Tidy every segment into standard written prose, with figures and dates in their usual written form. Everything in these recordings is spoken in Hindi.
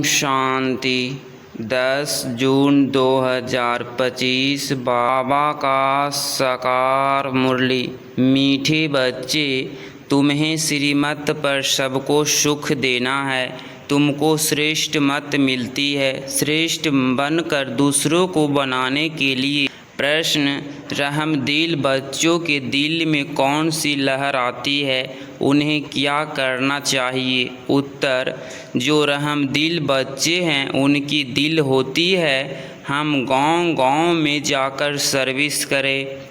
शांति। 10 जून 2025 बाबा का साकार मुरली। मीठे बच्चे, तुम्हें श्रीमत पर सबको सुख देना है। तुमको श्रेष्ठ मत मिलती है। श्रेष्ठ बनकर दूसरों को बनाने के लिए प्रश्न, रहमदिल बच्चों के दिल में कौन सी लहर आती है, उन्हें क्या करना चाहिए? उत्तर, जो रहमदिल बच्चे हैं उनकी दिल होती है हम गांव-गांव में जाकर सर्विस करें।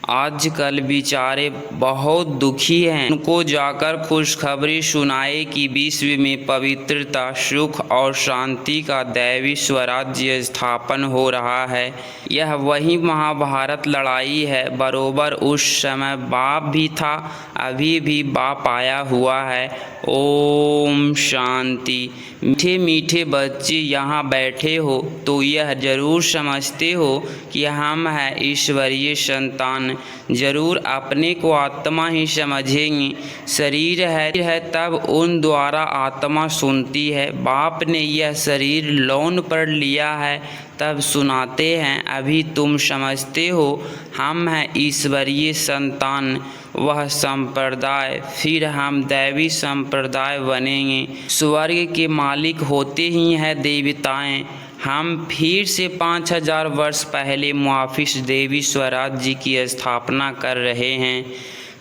आजकल बेचारे बहुत दुखी हैं, उनको जाकर खुशखबरी सुनाए कि विश्व में पवित्रता, सुख और शांति का दैवी स्वराज्य स्थापन हो रहा है। यह वही महाभारत लड़ाई है। बरोबर उस समय बाप भी था, अभी भी बाप आया हुआ है। ओम शांति। मीठे मीठे बच्चे यहाँ बैठे हो तो यह जरूर समझते हो कि हम हैं ईश्वरीय संतान। जरूर अपने को आत्मा ही समझेंगे। शरीर है तब उन द्वारा आत्मा सुनती है। बाप ने यह शरीर लोन पर लिया है तब सुनाते हैं। अभी तुम समझते हो हम हैं ईश्वरीय संतान, वह संप्रदाय, फिर हम दैवी संप्रदाय बनेंगे। स्वर्ग के मालिक होते ही हैं देवताएं। हम फिर से 5000 वर्ष पहले मुआफिस देवी स्वराज्य की स्थापना कर रहे हैं।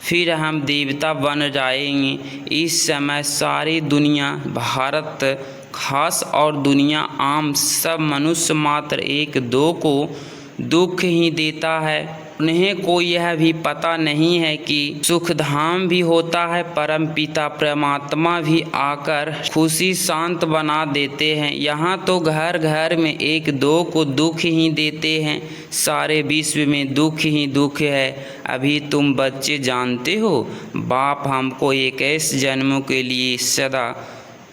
फिर हम देवता बन जाएंगे। इस समय सारी दुनिया, भारत खास और दुनिया आम, सब मनुष्य मात्र एक दो को दुख ही देता है। उन्हें को यह भी पता नहीं है कि सुखधाम भी होता है। परम पिता परमात्मा भी आकर खुशी शांत बना देते हैं। यहाँ तो घर घर में एक दो को दुख ही देते हैं। सारे विश्व में दुख ही दुख है। अभी तुम बच्चे जानते हो बाप हमको 21 जन्मों के लिए सदा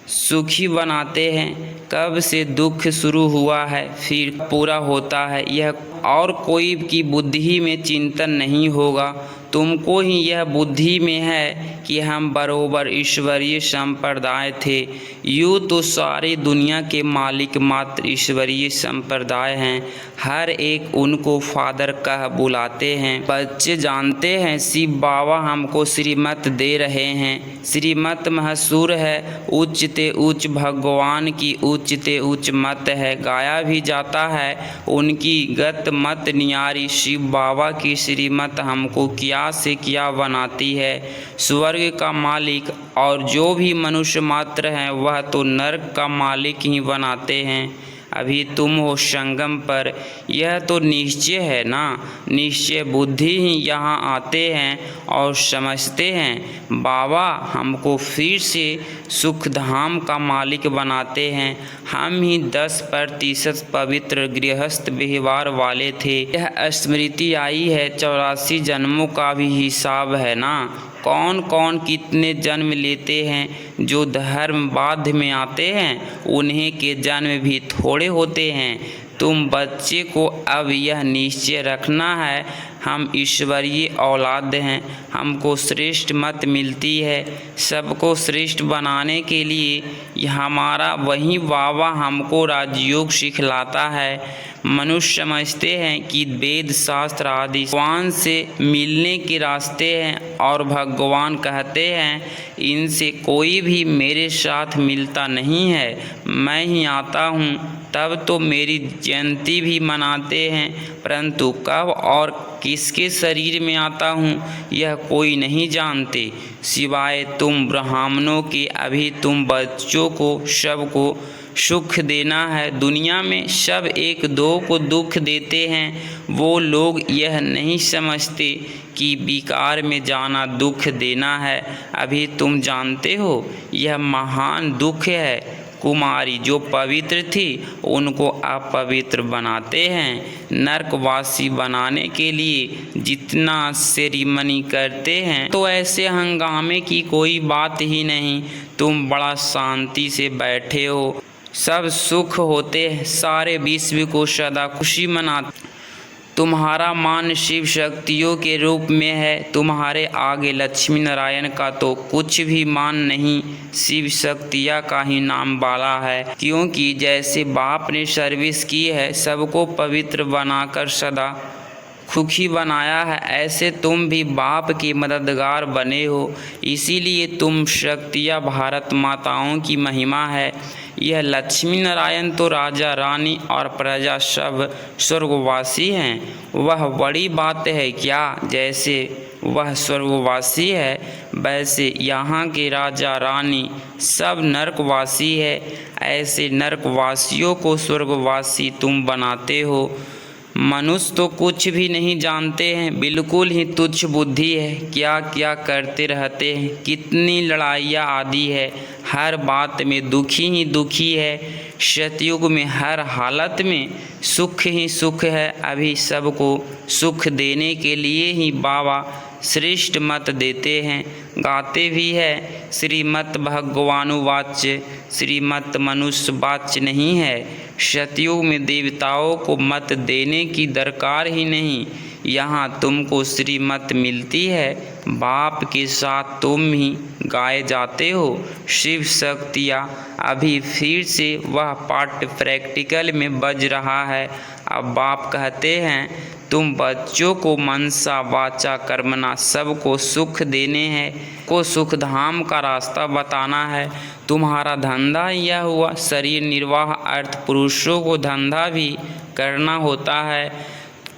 सुखी बनाते हैं। कब से दुख शुरू हुआ है फिर पूरा होता है, यह और कोई की बुद्धि में चिंतन नहीं होगा। तुमको ही यह बुद्धि में है कि हम बरोबर ईश्वरीय संप्रदाय थे। यूँ तो सारी दुनिया के मालिक मात्र ईश्वरीय संप्रदाय हैं। हर एक उनको फादर कह बुलाते हैं। बच्चे जानते हैं शिव बाबा हमको श्रीमत दे रहे हैं। श्रीमत मशहूर है, उच्चते उच्च भगवान की उच्चते उच्च मत है। गाया भी जाता है उनकी गत मत नियारी। शिव बाबा की श्रीमत हमको क्या से क्या बनाती है। स्वर्ग का मालिक और जो भी मनुष्य मात्र हैं वह तो नरक का मालिक ही बनाते हैं। अभी तुम हो संगम पर, यह तो निश्चय है ना। निश्चय बुद्धि ही यहाँ आते हैं और समझते हैं बाबा हमको फिर से सुखधाम का मालिक बनाते हैं। हम ही 10% पवित्र गृहस्थ व्यवहार वाले थे। यह स्मृति आई है 84 जन्मों का भी हिसाब है ना। कौन कौन कितने जन्म लेते हैं। जो धर्म बाध्य में आते हैं उन्हीं के जन्म भी थोड़े होते हैं। तुम बच्चे को अब यह निश्चय रखना है हम ईश्वरीय औलाद हैं। हमको श्रेष्ठ मत मिलती है। सबको श्रेष्ठ बनाने के लिए हमारा वही बाबा हमको राजयोग सिखलाता है। मनुष्य समझते हैं कि वेद शास्त्र आदि भगवान से मिलने के रास्ते हैं और भगवान कहते हैं इनसे कोई भी मेरे साथ मिलता नहीं है। मैं ही आता हूँ। तब तो मेरी जयंती भी मनाते हैं, परंतु कब और किसके शरीर में आता हूँ यह कोई नहीं जानते सिवाय तुम ब्राह्मणों के। अभी तुम बच्चों को सबको सुख देना है। दुनिया में सब एक दो को दुख देते हैं। वो लोग यह नहीं समझते कि विकार में जाना दुख देना है। अभी तुम जानते हो यह महान दुख है। कुमारी जो पवित्र थी उनको अपवित्र बनाते हैं। नरकवासी बनाने के लिए जितना सेरिमनी करते हैं तो ऐसे हंगामे की कोई बात ही नहीं। तुम बड़ा शांति से बैठे हो, सब सुख होते हैं। सारे विश्व को सदा खुशी मनाते। तुम्हारा मान शिव शक्तियों के रूप में है, तुम्हारे आगे लक्ष्मी नारायण का तो कुछ भी मान नहीं, शिव शक्तियाँ का ही नाम वाला है। क्योंकि जैसे बाप ने सर्विस की है, सबको पवित्र बनाकर सदा सुखी बनाया है, ऐसे तुम भी बाप के मददगार बने हो। इसीलिए तुम शक्तियाँ भारत माताओं की महिमा है। यह लक्ष्मी नारायण तो राजा रानी और प्रजा सब स्वर्गवासी हैं। वह बड़ी बात है क्या? जैसे वह स्वर्गवासी है, वैसे यहाँ के राजा रानी सब नरकवासी है। ऐसे नरकवासियों को स्वर्गवासी तुम बनाते हो। मनुष्य तो कुछ भी नहीं जानते हैं, बिल्कुल ही तुच्छ बुद्धि है। क्या क्या करते रहते हैं, कितनी लड़ाइयाँ आदि है, हर बात में दुखी ही दुखी है। सतयुग में हर हालत में सुख ही सुख है। अभी सबको सुख देने के लिए ही बाबा श्रेष्ठ मत देते हैं, गाते भी है। श्रीमत भगवानुवाच्य, श्रीमत मनुष्य वाच्य नहीं है। सतयुग में देवताओं को मत देने की दरकार ही नहीं। यहाँ तुमको श्रीमत मिलती है, बाप के साथ तुम ही गाए जाते हो। शिव शक्तियाँ अभी फिर से वह पाठ प्रैक्टिकल में बज रहा है। अब बाप कहते हैं तुम बच्चों को मनसा वाचा कर्मणा सबको सुख देने हैं, को सुख धाम का रास्ता बताना है। तुम्हारा धंधा यह हुआ शरीर निर्वाह अर्थ, पुरुषों को धंधा भी करना होता है।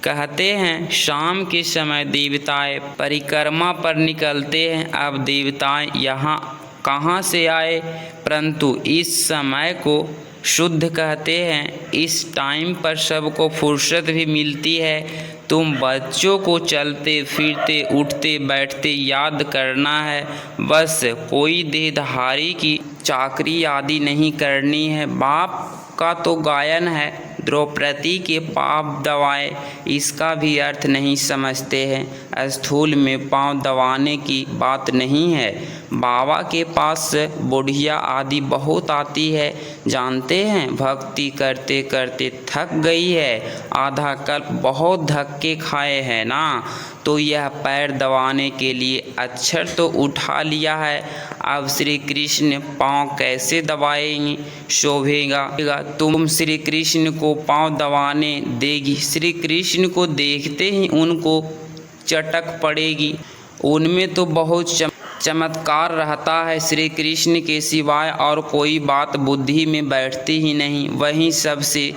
कहते हैं शाम के समय देवताएं परिक्रमा पर निकलते हैं। अब देवताएं यहाँ कहाँ से आए? परंतु इस समय को शुद्ध कहते हैं। इस टाइम पर सबको फुर्सत भी मिलती है। तुम बच्चों को चलते फिरते उठते बैठते याद करना है, बस कोई देहधारी की चाकरी आदि नहीं करनी है। बाप का तो गायन है, द्रौपदी के पाप दबाए, इसका भी अर्थ नहीं समझते हैं। स्थूल में पाँव दबाने की बात नहीं है। बाबा के पास बुढ़िया आदि बहुत आती है, जानते हैं। भक्ति करते करते थक गई है, आधा कल्प बहुत धक्के खाए हैं ना, तो यह पैर दबाने के लिए अक्षर तो उठा लिया है। अब श्री कृष्ण पाँव कैसे दबाएंगे? शोभेगा? तुम श्री कृष्ण को पाँव दबाने देगी? श्री कृष्ण को देखते ही उनको चटक पड़ेगी। उनमें तो बहुत चमत्कार रहता है, श्री कृष्ण के सिवाय और कोई बात बुद्धि में बैठती ही नहीं। वहीं सबसे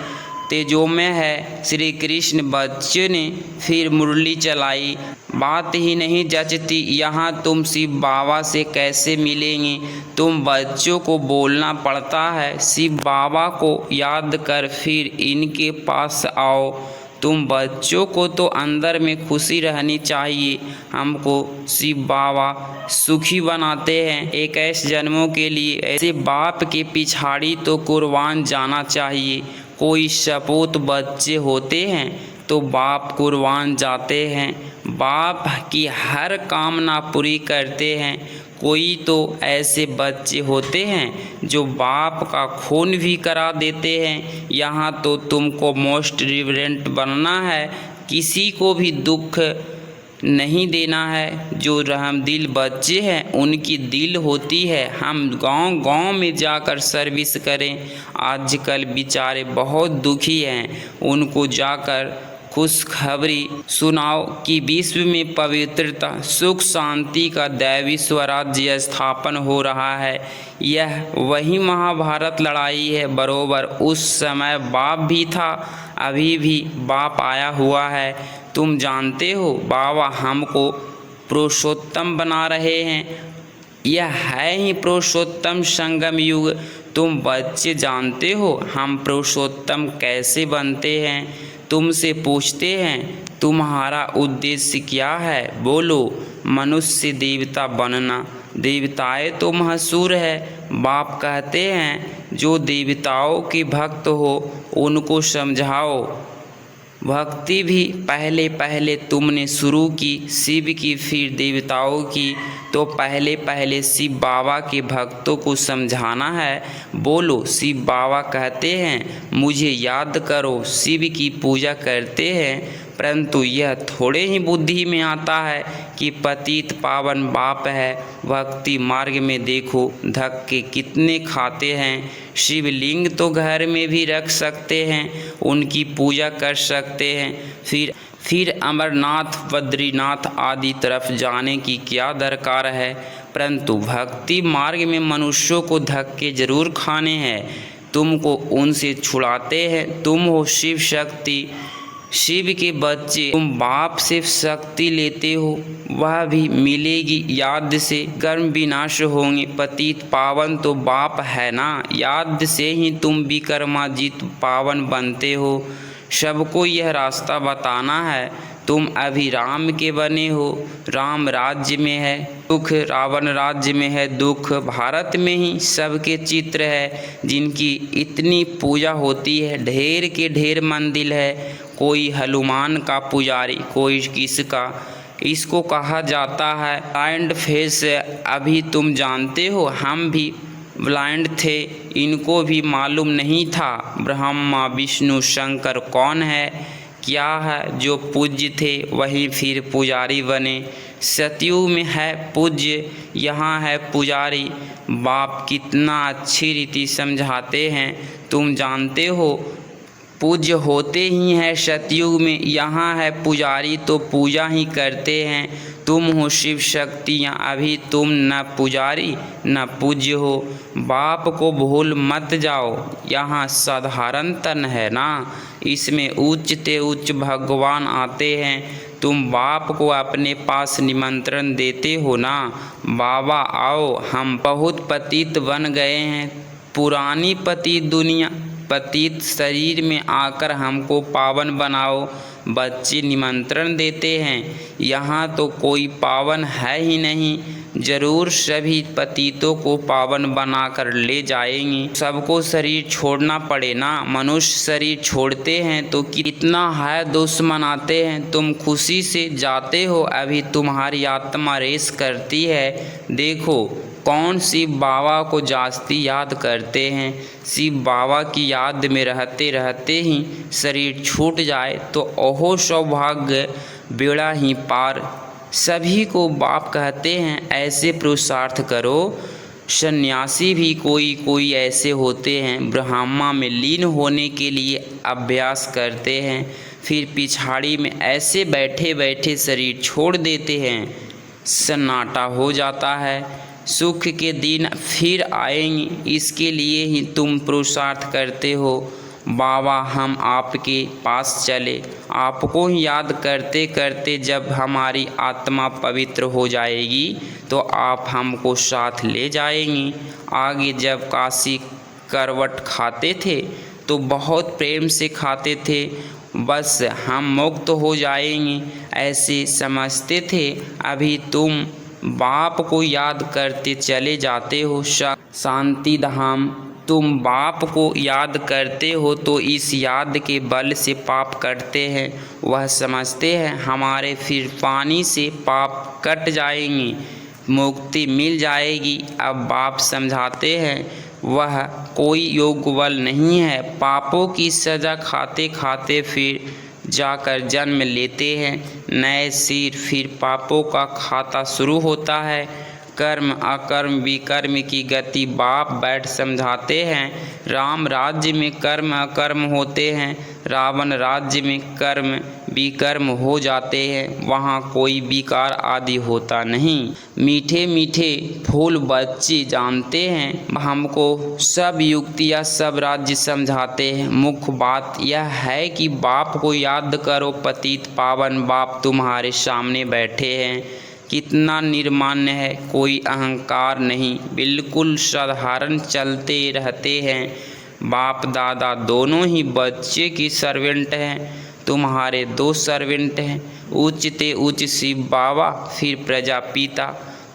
तेजोमय है श्री कृष्ण। बच्चे ने फिर मुरली चलाई, बात ही नहीं जचती। यहाँ तुम शिव बाबा से कैसे मिलेंगे? तुम बच्चों को बोलना पड़ता है, शिव बाबा को याद कर फिर इनके पास आओ। तुम बच्चों को तो अंदर में खुशी रहनी चाहिए। हमको शिव बाबा सुखी बनाते हैं 21 जन्मों के लिए। ऐसे बाप के पिछाड़ी तो कुर्बान जाना चाहिए। कोई सपूत बच्चे होते हैं तो बाप कुर्बान जाते हैं, बाप की हर कामना पूरी करते हैं। कोई तो ऐसे बच्चे होते हैं जो बाप का खून भी करा देते हैं। यहाँ तो तुमको मोस्ट रिवरेंट बनना है, किसी को भी दुख नहीं देना है। जो रहमदिल बच्चे हैं उनकी दिल होती है। हम गांव-गांव में जाकर सर्विस करें। आजकल बेचारे बहुत दुखी हैं, उनको जाकर खुशखबरी सुनाओ कि विश्व में पवित्रता सुख शांति का दैवी स्वराज्य स्थापन हो रहा है। यह वही महाभारत लड़ाई है। बरोबर उस समय बाप भी था, अभी भी बाप आया हुआ है। तुम जानते हो बाबा हमको पुरुषोत्तम बना रहे हैं। यह है ही पुरुषोत्तम संगम युग। तुम बच्चे जानते हो हम पुरुषोत्तम कैसे बनते हैं? तुमसे पूछते हैं तुम्हारा उद्देश्य क्या है? बोलो। मनुष्य देवता बनना। देवताएं तो महसूर है। बाप कहते हैं जो देवताओं के भक्त हो उनको समझाओ। भक्ति भी पहले पहले तुमने शुरू की, शिव की फिर देवताओं की, तो पहले पहले शिव बाबा के भक्तों को समझाना है। बोलो। शिव बाबा कहते हैं मुझे याद करो। शिव की पूजा करते हैं, परंतु यह थोड़े ही बुद्धि में आता है कि पतित पावन बाप है। भक्ति मार्ग में देखो धक्के कितने खाते हैं। शिवलिंग तो घर में भी रख सकते हैं, उनकी पूजा कर सकते हैं, फिर अमरनाथ बद्रीनाथ आदि तरफ जाने की क्या दरकार है। परंतु भक्ति मार्ग में मनुष्यों को धक्के जरूर खाने हैं, तुमको उनसे छुड़ाते हैं। तुम हो शिव शक्ति, शिव के बच्चे, तुम बाप से शक्ति लेते हो, वह भी मिलेगी याद से। कर्म विनाश होंगे, पतित पावन तो बाप है ना, याद से ही तुम विक्रमाजित पावन बनते हो। सबको यह रास्ता बताना है। तुम अभी राम के बने हो, राम राज्य में है सुख, रावण राज्य में है दुख। भारत में ही सबके चित्र है जिनकी इतनी पूजा होती है। ढेर के ढेर मंदिर है, कोई हनुमान का पुजारी, कोई किसका। इसको कहा जाता है ब्लाइंड फेस। अभी तुम जानते हो हम भी ब्लाइंड थे, इनको भी मालूम नहीं था ब्रह्मा विष्णु शंकर कौन है क्या है। जो पूज्य थे वही फिर पुजारी बने। सतयुग में है पूज्य, यहाँ है पुजारी। बाप कितना अच्छी रीति समझाते हैं, तुम जानते हो। पूज्य होते ही हैं सतयुग में, यहाँ है पुजारी तो पूजा ही करते हैं। तुम हो शिव शक्तियाँ, अभी तुम न पुजारी न पूज्य हो। बाप को भूल मत जाओ, यहाँ साधारण तन है ना, इसमें उच्च ते उच्च भगवान आते हैं। तुम बाप को अपने पास निमंत्रण देते हो ना, बाबा आओ, हम बहुत पतित बन गए हैं। पुरानी पतित दुनिया, पतित शरीर में आकर हमको पावन बनाओ। बच्चे निमंत्रण देते हैं, यहाँ तो कोई पावन है ही नहीं, जरूर सभी पतितों को पावन बनाकर ले जाएंगे। सबको शरीर छोड़ना पड़े ना, मनुष्य शरीर छोड़ते हैं तो कितना है दुश्मन आते हैं। तुम खुशी से जाते हो, अभी तुम्हारी आत्मा रेस करती है। देखो कौन शिव बाबा को जास्ती याद करते हैं। शिव बाबा की याद में रहते रहते ही शरीर छूट जाए तो ओहो सौभाग्य, बेड़ा ही पार। सभी को बाप कहते हैं, ऐसे पुरुषार्थ करो। सन्यासी भी कोई ऐसे होते हैं, ब्रह्मा में लीन होने के लिए अभ्यास करते हैं, फिर पिछाड़ी में ऐसे बैठे बैठे शरीर छोड़ देते हैं। सन्नाटा हो जाता है। सुख के दिन फिर आएंगे, इसके लिए ही तुम पुरुषार्थ करते हो। बाबा हम आपके पास चले, आपको ही याद करते करते जब हमारी आत्मा पवित्र हो जाएगी तो आप हमको साथ ले जाएंगी। आगे जब काशी करवट खाते थे तो बहुत प्रेम से खाते थे, बस हम मुक्त हो जाएंगे ऐसे समझते थे। अभी तुम बाप को याद करते चले जाते हो शांति धाम। तुम बाप को याद करते हो तो इस याद के बल से पाप कटते हैं। वह समझते हैं हमारे फिर पानी से पाप कट जाएंगे, मुक्ति मिल जाएगी। अब बाप समझाते हैं वह कोई योग बल नहीं है, पापों की सज़ा खाते खाते फिर जाकर जन्म लेते हैं नए सिर। फिर पापों का खाता शुरू होता है। कर्म अकर्म विकर्म की गति बाप बैठ समझाते हैं। राम राज्य में कर्म अकर्म होते हैं, रावण राज्य में कर्म विकर्म हो जाते हैं, वहाँ कोई विकार आदि होता नहीं। मीठे मीठे फूल बच्चे जानते हैं, हमको सब युक्तियाँ सब राज्य समझाते हैं। मुख्य बात यह है कि बाप को याद करो, पतित पावन बाप तुम्हारे सामने बैठे हैं। कितना निर्मान्य है, कोई अहंकार नहीं, बिल्कुल साधारण चलते रहते हैं। बाप दादा दोनों ही बच्चे की सर्वेंट हैं। तुम्हारे दो सर्वेंट हैं, उच्च ते उच्च शिव बाबा, फिर प्रजापिता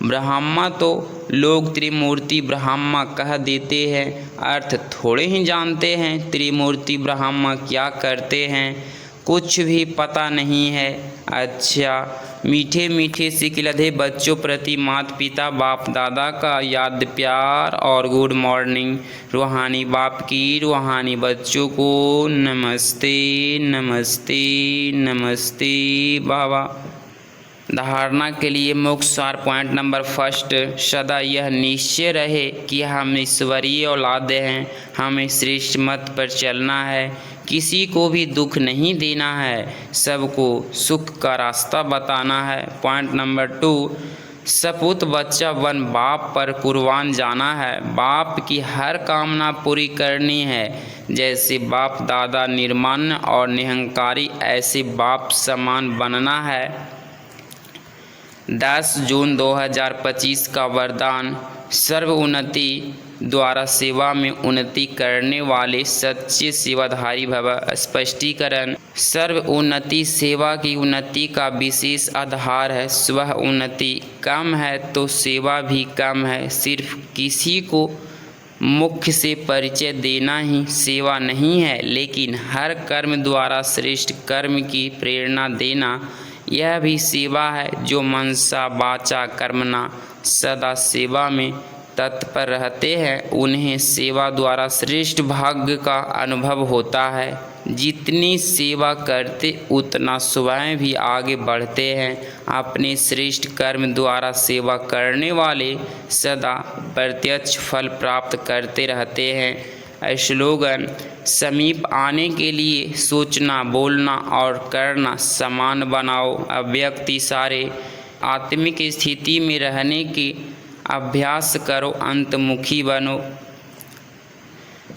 ब्रह्मा। तो लोग त्रिमूर्ति ब्रह्मा कह देते हैं, अर्थ थोड़े ही जानते हैं त्रिमूर्ति ब्रह्मा क्या करते हैं। कुछ भी पता नहीं है। अच्छा, मीठे मीठे सिकलधे बच्चों प्रति माता पिता बाप दादा का याद प्यार और गुड मॉर्निंग। रूहानी बाप की रूहानी बच्चों को नमस्ते नमस्ते नमस्ते बाबा। धारणा के लिए मुख्य सार पॉइंट नंबर फर्स्ट, सदा यह निश्चय रहे कि हम ईश्वरीय औलाद हैं, हमें श्रेष्ठ मत पर चलना है, किसी को भी दुख नहीं देना है, सबको सुख का रास्ता बताना है। पॉइंट नंबर टू, सपूत बच्चा वन बाप पर कुर्बान जाना है, बाप की हर कामना पूरी करनी है। जैसे बाप दादा निर्मान्य और निहंकारी, ऐसे बाप समान बनना है। 10 जून 2025 का वरदान, सर्व उन्नति द्वारा सेवा में उन्नति करने वाले सच्चे सेवाधारी भव। स्पष्टीकरण, सर्व उन्नति सेवा की उन्नति का विशेष आधार है। स्व उन्नति कम है तो सेवा भी कम है। सिर्फ किसी को मुख्य से परिचय देना ही सेवा नहीं है, लेकिन हर कर्म द्वारा श्रेष्ठ कर्म की प्रेरणा देना यह भी सेवा है। जो मनसा वाचा कर्मणा सदा सेवा में तत्पर रहते हैं, उन्हें सेवा द्वारा श्रेष्ठ भाग्य का अनुभव होता है। जितनी सेवा करते उतना स्वयं भी आगे बढ़ते हैं। अपने श्रेष्ठ कर्म द्वारा सेवा करने वाले सदा प्रत्यक्ष फल प्राप्त करते रहते हैं। स्लोगन, समीप आने के लिए सोचना, बोलना और करना समान बनाओ। अव्यक्त इशारे, आत्मिक स्थिति में रहने के अभ्यास करो, अंतमुखी बनो।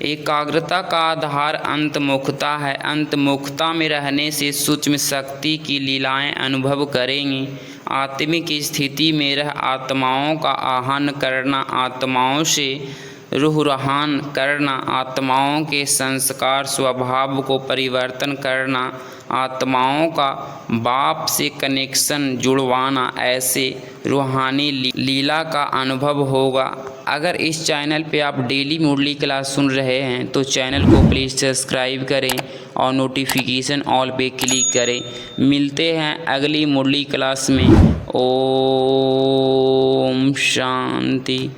एकाग्रता का आधार अंतमुखता है। अंतमुखता में रहने से सूक्ष्म शक्ति की लीलाएं अनुभव करेंगे। आत्मिक स्थिति में रह आत्माओं का आह्वान करना, आत्माओं से रूहान करना, आत्माओं के संस्कार स्वभाव को परिवर्तन करना, आत्माओं का बाप से कनेक्शन जुड़वाना, ऐसे रूहानी लीला का अनुभव होगा। अगर इस चैनल पे आप डेली मुरली क्लास सुन रहे हैं तो चैनल को प्लीज़ सब्सक्राइब करें और नोटिफिकेशन ऑल पे क्लिक करें। मिलते हैं अगली मुरली क्लास में। ओम शांति।